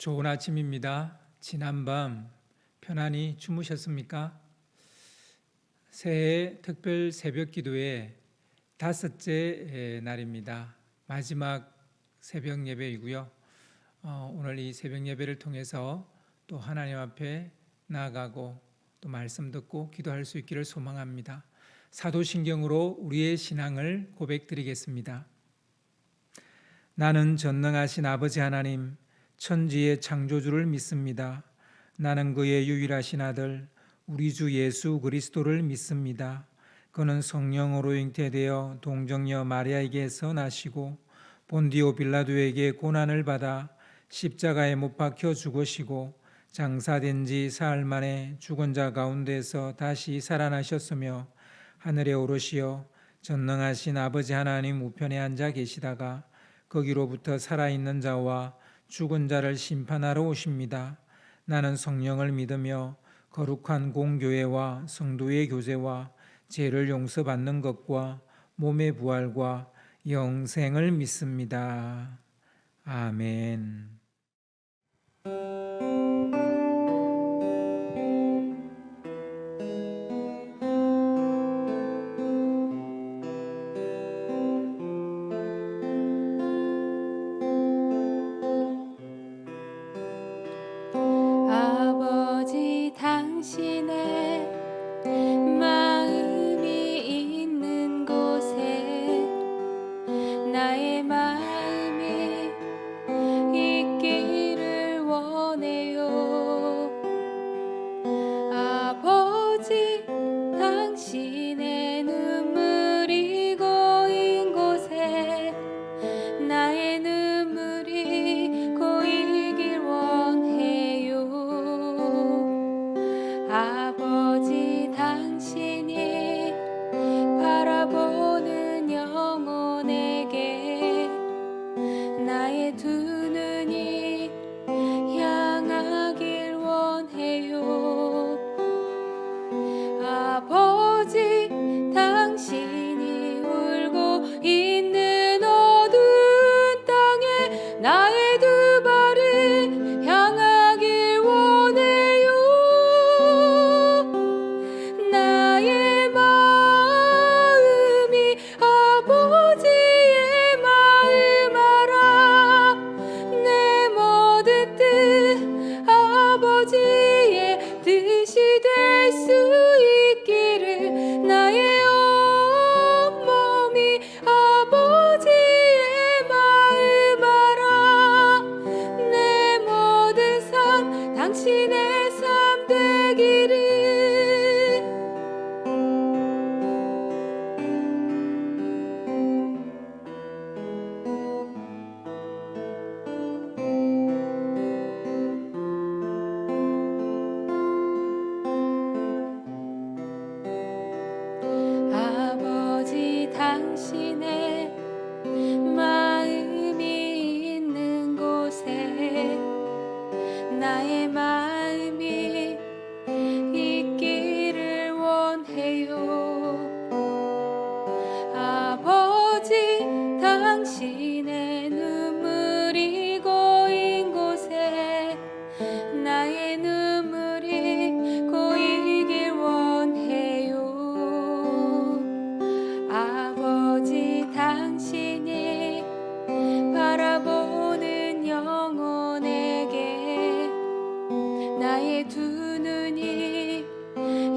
좋은 아침입니다. 지난밤 편안히 주무셨습니까? 새해 특별 새벽 기도의 다섯째 날입니다. 마지막 새벽 예배이고요. 오늘 이 새벽 예배를 통해서 또 하나님 앞에 나아가고 또 말씀 듣고 기도할 수 있기를 소망합니다. 사도신경으로 우리의 신앙을 고백드리겠습니다. 나는 전능하신 아버지 하나님 천지의 창조주를 믿습니다. 나는 그의 유일하신 아들 우리 주 예수 그리스도를 믿습니다. 그는 성령으로 잉태되어 동정녀 마리아에게서 나시고 본디오 빌라도에게 고난을 받아 십자가에 못 박혀 죽으시고 장사된 지 사흘 만에 죽은 자 가운데서 다시 살아나셨으며 하늘에 오르시어 전능하신 아버지 하나님 우편에 앉아 계시다가 거기로부터 살아있는 자와 죽은 자를 심판하러 오십니다. 나는 성령을 믿으며 거룩한 공교회와 성도의 교제와 죄를 용서받는 것과 몸의 부활과 영생을 믿습니다. 아멘. 아버지 당신의 마음이 있는 곳에 나의 마음이 있기를 원해요. 아버지 당신의 눈물이 고인 곳에 나의 눈물이 고이길 원해요. 아버지 당신이 바라보는 영혼에게 나의 두 눈이 향하길 원해요. 아버지 당신이 울고 있는 어두운 땅에 나의 두 발이 향하길 원해요. 나의 마음이 아버지의 마음 알아. 내 모든 뜻 아버지의 뜻이 될 수 있기를 나의 온 몸이 아버지의 마음 알아. 내 모든 삶 당신의 삶 되기를. 아버지 당신의 마음이 있는 곳에 나의 마음이 있기를 원해요. 아버지 당신의 눈물이 고인 곳에 나의 눈물이 고이길 원해요. 아버지 당신이 바라보는 영혼에게 나의 두 눈이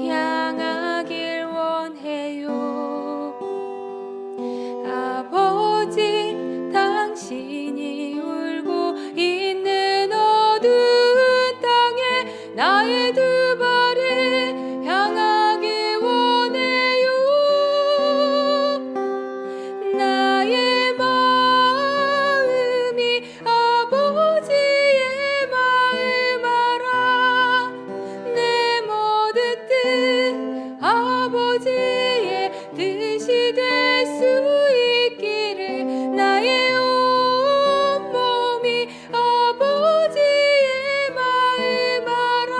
향하길 원해요. 아버지 당신이 울고 있는 어두운 땅에 나의 두 발이 향하길 원해요. 나의 마음이 아버지의 마음 알아. 내 모든 뜻 아버지의 뜻이 될 수 있기를 나의 온 몸이 아버지의 마음 알아.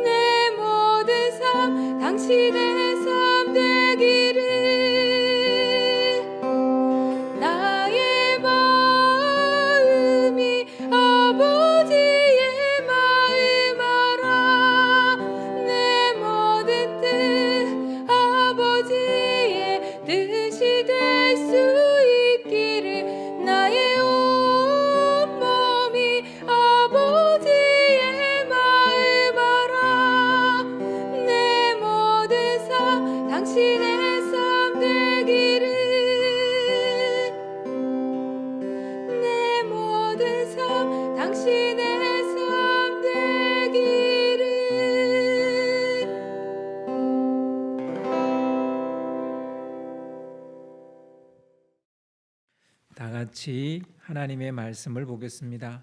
내 모든 삶 당신의 삶 되기를. 나의 마음이 아버지 같이 하나님의 말씀을 보겠습니다.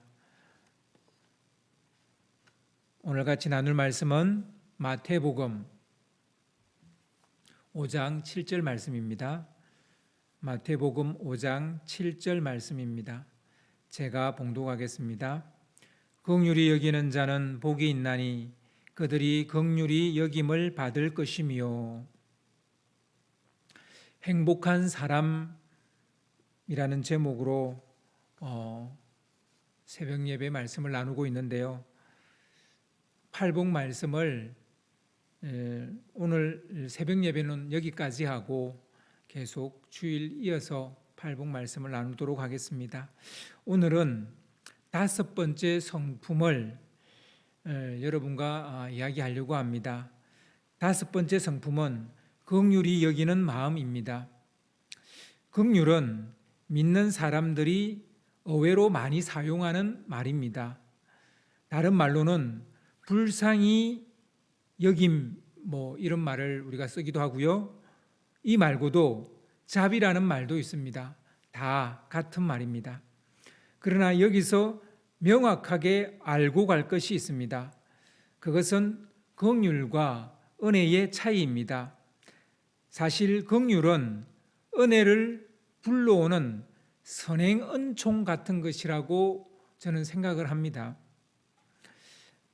오늘 같이 나눌 말씀은 마태복음 5장 7절 말씀입니다. 마태복음 5장 7절 말씀입니다. 제가 봉독하겠습니다. 긍휼히 여기는 자는 복이 있나니 그들이 긍휼히 여김을 받을 것이며. 행복한 사람이라는 제목으로 새벽 예배 말씀을 나누고 있는데요. 팔복 말씀을 오늘 새벽 예배는 여기까지 하고 계속 주일 이어서 팔복 말씀을 나누도록 하겠습니다. 오늘은 5번째 성품을 여러분과 이야기하려고 합니다. 5번째 성품은 긍휼히 여기는 마음입니다. 긍휼은 믿는 사람들이 의외로 많이 사용하는 말입니다. 다른 말로는 불쌍히 여김 이런 말을 우리가 쓰기도 하고요. 이 말고도 자비라는 말도 있습니다. 다 같은 말입니다. 그러나 여기서 명확하게 알고 갈 것이 있습니다. 그것은 긍휼과 은혜의 차이입니다. 사실 긍휼은 은혜를 불러오는 선행 은총 같은 것이라고 저는 생각을 합니다.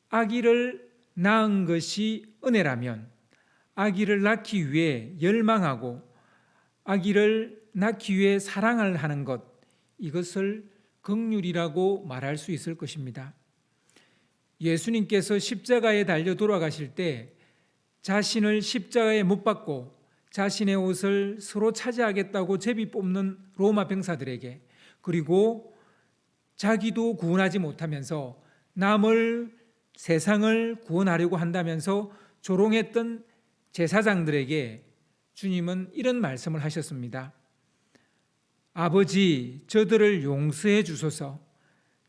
아기를 낳은 것이 은혜라면 아기를 낳기 위해 열망하고 아기를 낳기 위해 사랑을 하는 것, 이것을 긍휼이라고 말할 수 있을 것입니다. 예수님께서 십자가에 달려 돌아가실 때 자신을 십자가에 못 박고 자신의 옷을 서로 차지하겠다고 제비 뽑는 로마 병사들에게, 그리고 자기도 구원하지 못하면서 남을 세상을 구원하려고 한다면서 조롱했던 제사장들에게 주님은 이런 말씀을 하셨습니다. 아버지, 저들을 용서해 주소서.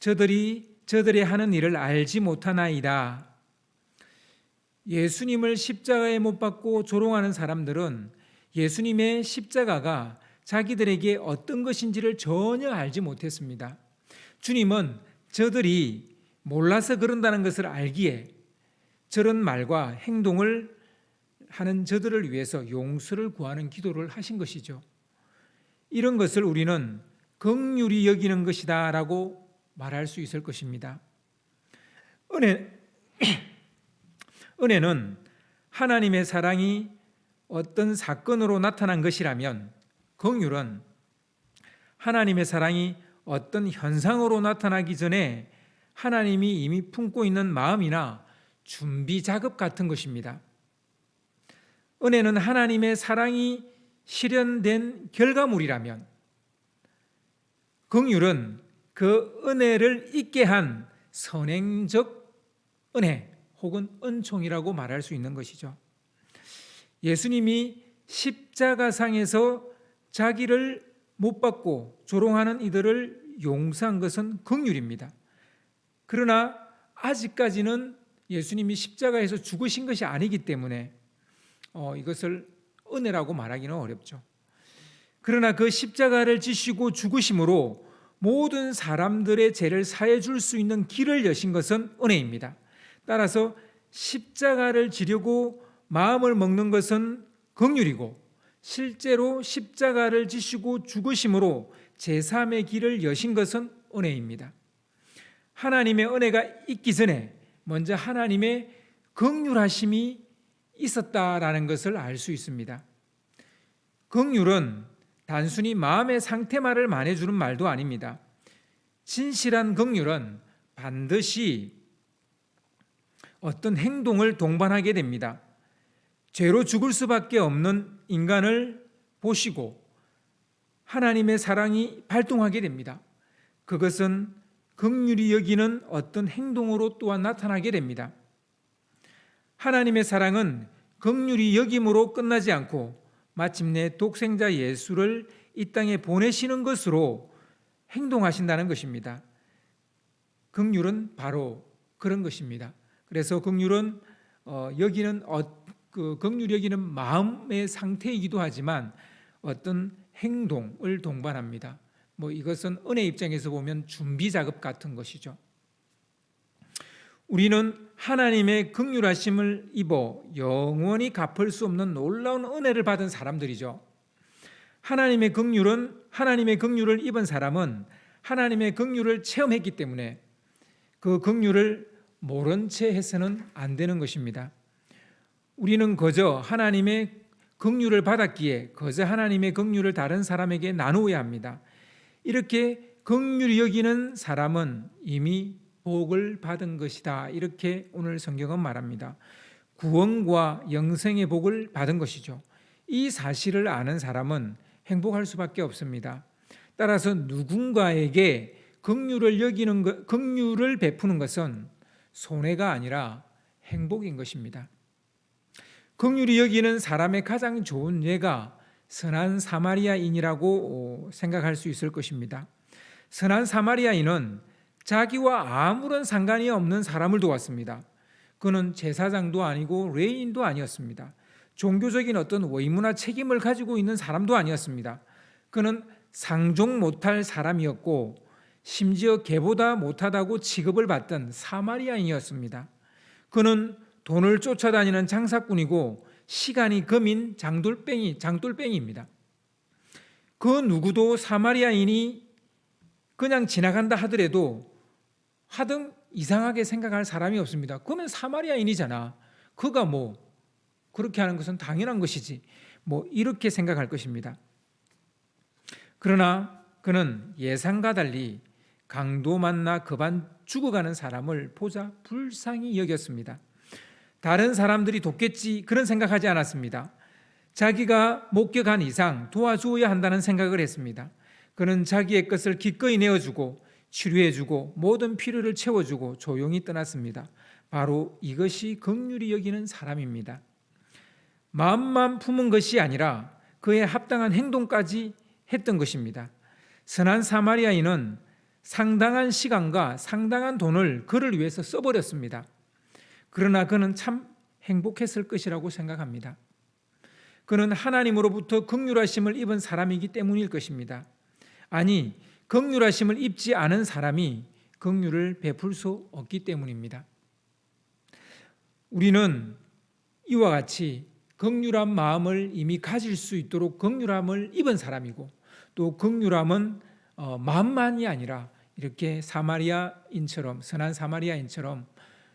저들이 하는 일을 알지 못하나이다. 예수님을 십자가에 못 박고 조롱하는 사람들은 예수님의 십자가가 자기들에게 어떤 것인지를 전혀 알지 못했습니다. 주님은 저들이 몰라서 그런다는 것을 알기에 저런 말과 행동을 하는 저들을 위해서 용서를 구하는 기도를 하신 것이죠. 이런 것을 우리는 긍휼히 여기는 것이다 라고 말할 수 있을 것입니다. 은혜는 하나님의 사랑이 어떤 사건으로 나타난 것이라면, 긍휼은 하나님의 사랑이 어떤 현상으로 나타나기 전에 하나님이 이미 품고 있는 마음이나 준비 작업 같은 것입니다. 은혜는 하나님의 사랑이 실현된 결과물이라면, 긍휼은 그 은혜를 있게 한 선행적 은혜 혹은 은총이라고 말할 수 있는 것이죠. 예수님이 십자가상에서 자기를 못 받고 조롱하는 이들을 용서한 것은 긍휼입니다. 그러나 아직까지는 예수님이 십자가에서 죽으신 것이 아니기 때문에 이것을 은혜라고 말하기는 어렵죠. 그러나 그 십자가를 지시고 죽으심으로 모든 사람들의 죄를 사해 줄 수 있는 길을 여신 것은 은혜입니다. 따라서 십자가를 지려고 마음을 먹는 것은 긍휼이고, 실제로 십자가를 지시고 죽으심으로 제3의 길을 여신 것은 은혜입니다. 하나님의 은혜가 있기 전에 먼저 하나님의 긍휼하심이 있었다라는 것을 알 수 있습니다. 긍휼은 단순히 마음의 상태만을 말해주는 말도 아닙니다. 진실한 긍휼은 반드시 어떤 행동을 동반하게 됩니다. 죄로 죽을 수밖에 없는 인간을 보시고 하나님의 사랑이 발동하게 됩니다. 그것은 긍휼히 여기는 어떤 행동으로 또한 나타나게 됩니다. 하나님의 사랑은 긍휼히 여김으로 끝나지 않고 마침내 독생자 예수를 이 땅에 보내시는 것으로 행동하신다는 것입니다. 긍휼은 바로 그런 것입니다. 그래서 긍휼은 긍휼히 여기는 마음의 상태이기도 하지만 어떤 행동을 동반합니다. 이것은 은혜 입장에서 보면 준비 작업 같은 것이죠. 우리는 하나님의 긍휼하심을 입어 영원히 갚을 수 없는 놀라운 은혜를 받은 사람들이죠. 하나님의 긍휼을 입은 사람은 하나님의 긍휼을 체험했기 때문에 그 긍휼을 모른 채 해서는 안 되는 것입니다. 우리는 거저 하나님의 긍휼을 받았기에 거저 하나님의 긍휼을 다른 사람에게 나누어야 합니다. 이렇게 긍휼히 여기는 사람은 이미 복을 받은 것이다. 이렇게 오늘 성경은 말합니다. 구원과 영생의 복을 받은 것이죠. 이 사실을 아는 사람은 행복할 수밖에 없습니다. 따라서 누군가에게 긍휼을 베푸는 것은 손해가 아니라 행복인 것입니다. 긍휼히 여기는 사람의 가장 좋은 예가 선한 사마리아인이라고 생각할 수 있을 것입니다. 선한 사마리아인은 자기와 아무런 상관이 없는 사람을 도왔습니다. 그는 제사장도 아니고 레위인도 아니었습니다. 종교적인 어떤 의무나 책임을 가지고 있는 사람도 아니었습니다. 그는 상종 못할 사람이었고 심지어 개보다 못하다고 취급을 받던 사마리아인이었습니다. 그는 돈을 쫓아다니는 장사꾼이고 시간이 금인 장돌뱅이입니다. 그 누구도 사마리아인이 그냥 지나간다 하더라도 하등 이상하게 생각할 사람이 없습니다. 그러면 사마리아인이잖아. 그가 그렇게 하는 것은 당연한 것이지. 이렇게 생각할 것입니다. 그러나 그는 예상과 달리 강도 만나 급한 죽어가는 사람을 보자 불쌍히 여겼습니다. 다른 사람들이 돕겠지 그런 생각하지 않았습니다. 자기가 목격한 이상 도와주어야 한다는 생각을 했습니다. 그는 자기의 것을 기꺼이 내어주고 치료해주고 모든 필요를 채워주고 조용히 떠났습니다. 바로 이것이 긍휼히 여기는 사람입니다. 마음만 품은 것이 아니라 그에 합당한 행동까지 했던 것입니다. 선한 사마리아인은 상당한 시간과 상당한 돈을 그를 위해서 써버렸습니다. 그러나 그는 참 행복했을 것이라고 생각합니다. 그는 하나님으로부터 긍휼하심을 입은 사람이기 때문일 것입니다. 아니, 긍휼하심을 입지 않은 사람이 긍휼을 베풀 수 없기 때문입니다. 우리는 이와 같이 긍휼한 마음을 이미 가질 수 있도록 긍휼함을 입은 사람이고 또 긍휼함은 마음만이 아니라 이렇게 사마리아인처럼 선한 사마리아인처럼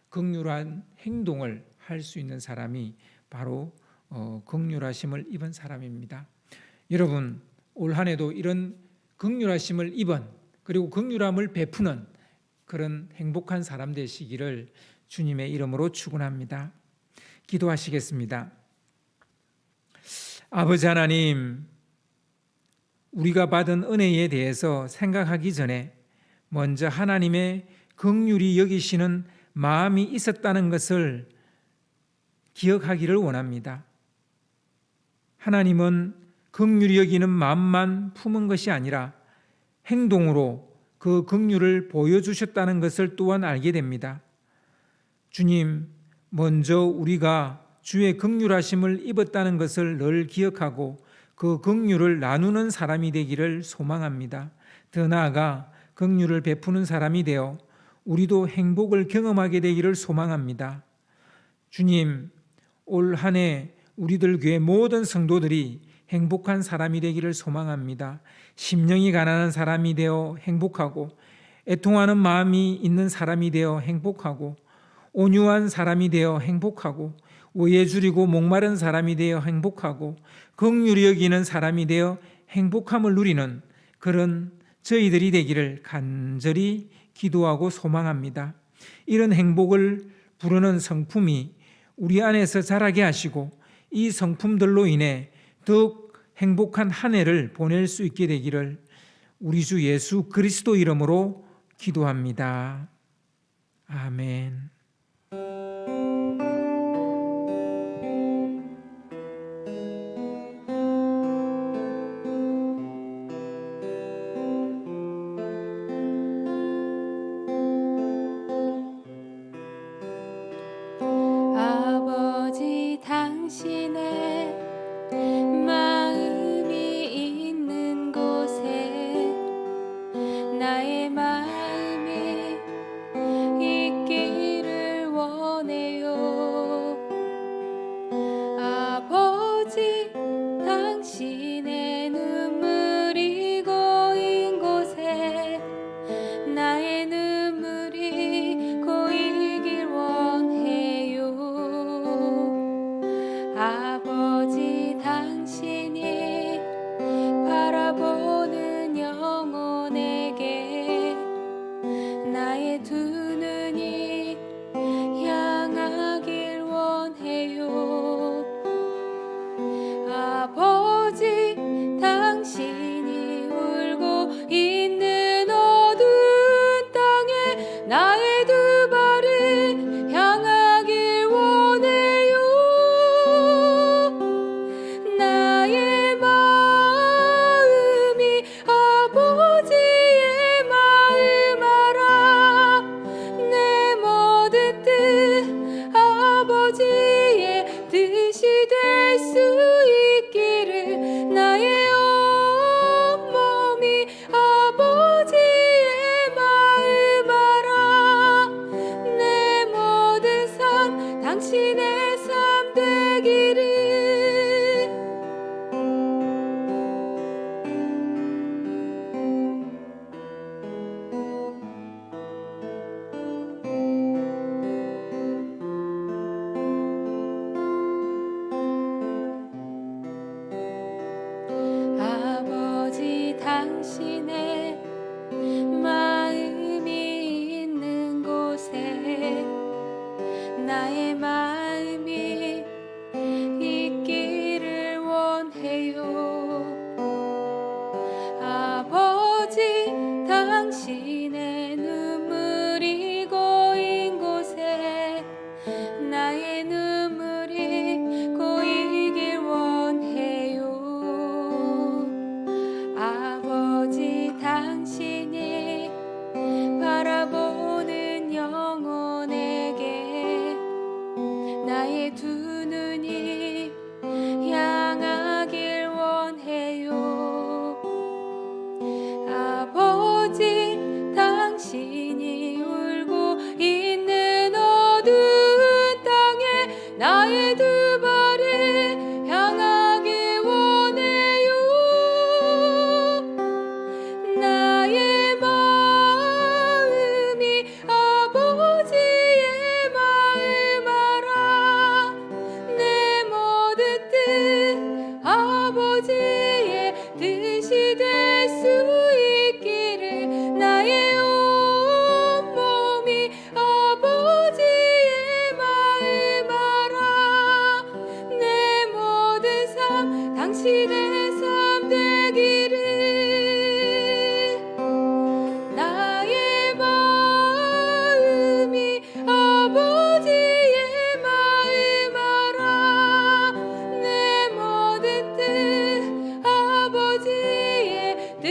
긍휼한 행동을 할 수 있는 사람이 바로 긍휼하심을 입은 사람입니다. 여러분, 올 한 해도 이런 긍휼하심을 입은 그리고 긍휼함을 베푸는 그런 행복한 사람 되시기를 주님의 이름으로 축원합니다. 기도하시겠습니다. 아버지 하나님, 우리가 받은 은혜에 대해서 생각하기 전에 먼저 하나님의 긍휼히 여기시는 마음이 있었다는 것을 기억하기를 원합니다. 하나님은 긍휼히 여기는 마음만 품은 것이 아니라 행동으로 그 긍휼을 보여주셨다는 것을 또한 알게 됩니다. 주님, 먼저 우리가 주의 긍휼하심을 입었다는 것을 늘 기억하고 그 긍휼을 나누는 사람이 되기를 소망합니다. 더 나아가 긍휼을 베푸는 사람이 되어 우리도 행복을 경험하게 되기를 소망합니다. 주님, 올 한 해 우리들 교회 모든 성도들이 행복한 사람이 되기를 소망합니다. 심령이 가난한 사람이 되어 행복하고 애통하는 마음이 있는 사람이 되어 행복하고 온유한 사람이 되어 행복하고 오해 줄이고 목마른 사람이 되어 행복하고 긍휼히 여기는 사람이 되어 행복함을 누리는 그런 저희들이 되기를 간절히 기도하고 소망합니다. 이런 행복을 부르는 성품이 우리 안에서 자라게 하시고 이 성품들로 인해 더욱 행복한 한 해를 보낼 수 있게 되기를 우리 주 예수 그리스도 이름으로 기도합니다. 아멘. 아버지 당신의 마음이 있는 곳에 나의 두 눈이 향하길 원해요. 아버지, 당신이 울고 있는 어두운 땅에 나의 두 발을 향하길 원해요. 나의 마음이 아버지의 마음 알아. 내 모든 뜻 아버지의 뜻이 될 수 있기를. 나의 온몸이 아버지의 마음 알아. 내 모든 삶 당신의 삶 되기를. 아버지, 당신의 마음이 있는 곳에 나의 마음이 있기를 원해요. 아버지, 당신의 눈물이 고인 곳에 나의 눈물이 고이길 원해요. 아버지, 당신이 바라보는 영혼에게 나의 두 눈이 향하길 원해요. 아버지, 당신이 울고 있는 어두운 땅에 나의 두 발을 향하길 원해요. 나의 마음이 아버지의 마음 알아. 내 모든 뜻 아버지의 뜻이 될 수 있기를. 나의 온몸이 아버지의 마음 알아. 내 모든 삶 당신의 삶 되기를. 나의 마음이 아버지의 마음 알아. 내 모든 뜻 아버지의 뜻